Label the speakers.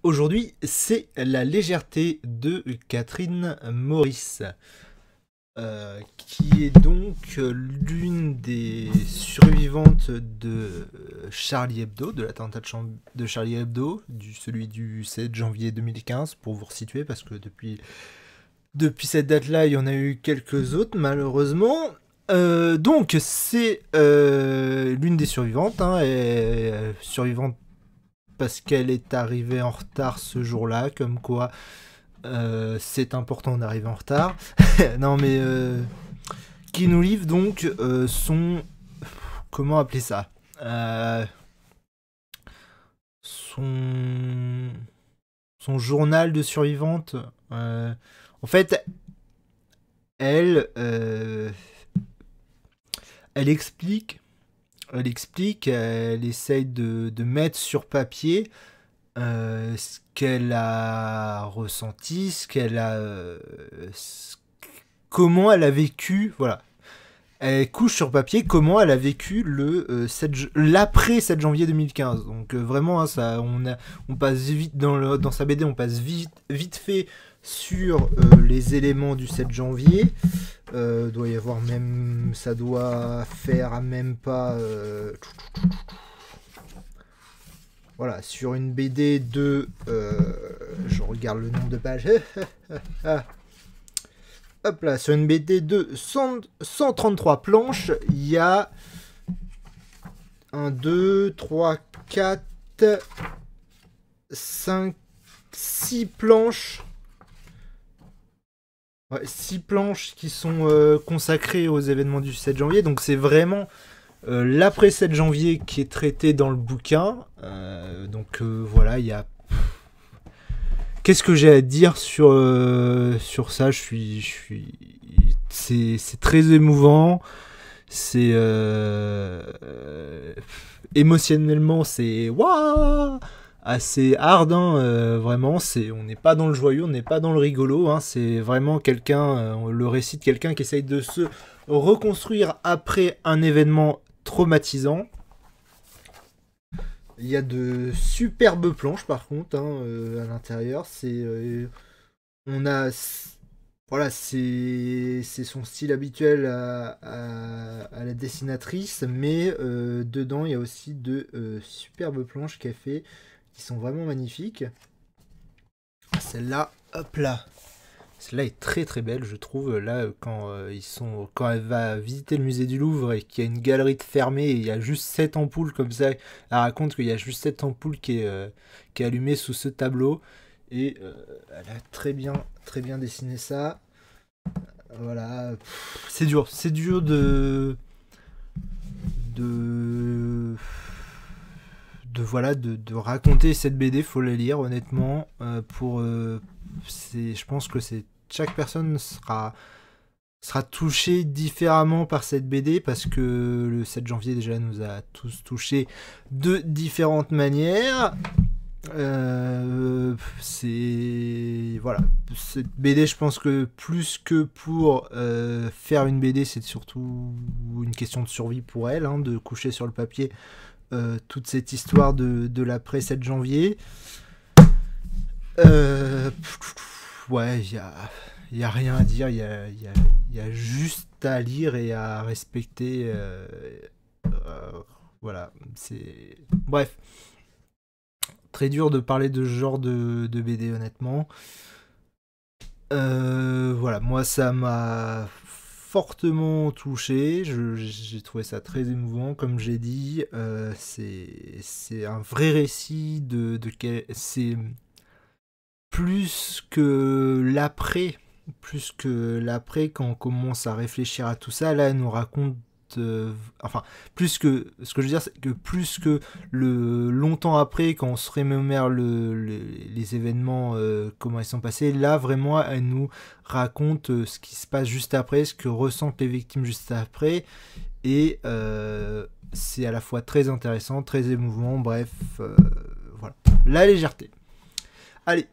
Speaker 1: aujourd'hui, c'est La légèreté de Catherine Maurice, qui est donc l'une des survivantes de Charlie Hebdo, de l'attentat de Charlie Hebdo, celui du 7 janvier 2015, pour vous resituer, parce que depuis cette date-là, il y en a eu quelques autres, malheureusement. Donc, c'est l'une des survivantes, hein, survivante parce qu'elle est arrivée en retard ce jour-là, comme quoi c'est important d'arriver en retard. Non, mais qui nous livre donc son... Comment appeler ça son... son journal de survivante. En fait, elle... elle explique, elle essaye de mettre sur papier ce qu'elle a ressenti, comment elle a vécu, voilà. Elle couche sur papier comment elle a vécu l'après 7 janvier 2015. Donc vraiment, hein, on passe vite dans sa BD, on passe vite fait sur les éléments du 7 janvier. Doit y avoir même, ça doit faire à même pas. Voilà, sur une BD de. Je regarde le nombre de pages. Hop là, sur une BD de 133 planches, il y a 1, 2, 3, 4, 5, 6 planches. Ouais, 6 planches qui sont consacrées aux événements du 7 janvier. Donc c'est vraiment l'après 7 janvier qui est traité dans le bouquin. Donc voilà, il y a... Qu'est-ce que j'ai à dire sur ça? C'est très émouvant. C'est émotionnellement, c'est waouh, assez hard, hein, vraiment. On n'est pas dans le joyeux, on n'est pas dans le rigolo. Hein, c'est vraiment le récit de quelqu'un qui essaye de se reconstruire après un événement traumatisant. Il y a de superbes planches par contre, hein, à l'intérieur. On a, voilà, c'est son style habituel à la dessinatrice, mais dedans il y a aussi de superbes planches qu'elle fait, qui sont vraiment magnifiques. Celle-là, hop là. Celle-là est très très belle, je trouve. Là, quand elle va visiter le musée du Louvre et qu'il y a une galerie de fermée et il y a juste 7 ampoules comme ça, elle raconte qu'il y a juste 7 ampoules qui est allumée sous ce tableau. Et elle a très bien dessiné ça. Voilà. C'est dur de raconter cette BD, faut la lire honnêtement. Je pense que chaque personne sera touchée différemment par cette BD, parce que le 7 janvier déjà nous a tous touchés de différentes manières. Voilà, cette BD, je pense que plus que pour faire une BD, c'est surtout une question de survie pour elle, hein, de coucher sur le papier toute cette histoire de l'après 7 janvier. Ouais, il y a rien à dire, il y a juste à lire et à respecter. Voilà, c'est... Bref. Très dur de parler de ce genre de BD, honnêtement. Voilà, moi ça m'a fortement touché. J'ai trouvé ça très émouvant, comme j'ai dit. C'est un vrai récit c'est plus que l'après. Quand on commence à réfléchir à tout ça, là, elle nous raconte. Enfin, plus que ce que je veux dire, c'est que plus que le longtemps après, quand on se remémore les événements, comment ils sont passés, là vraiment elle nous raconte ce qui se passe juste après, ce que ressentent les victimes juste après, et c'est à la fois très intéressant, très émouvant. Bref, voilà, la légèreté. Allez,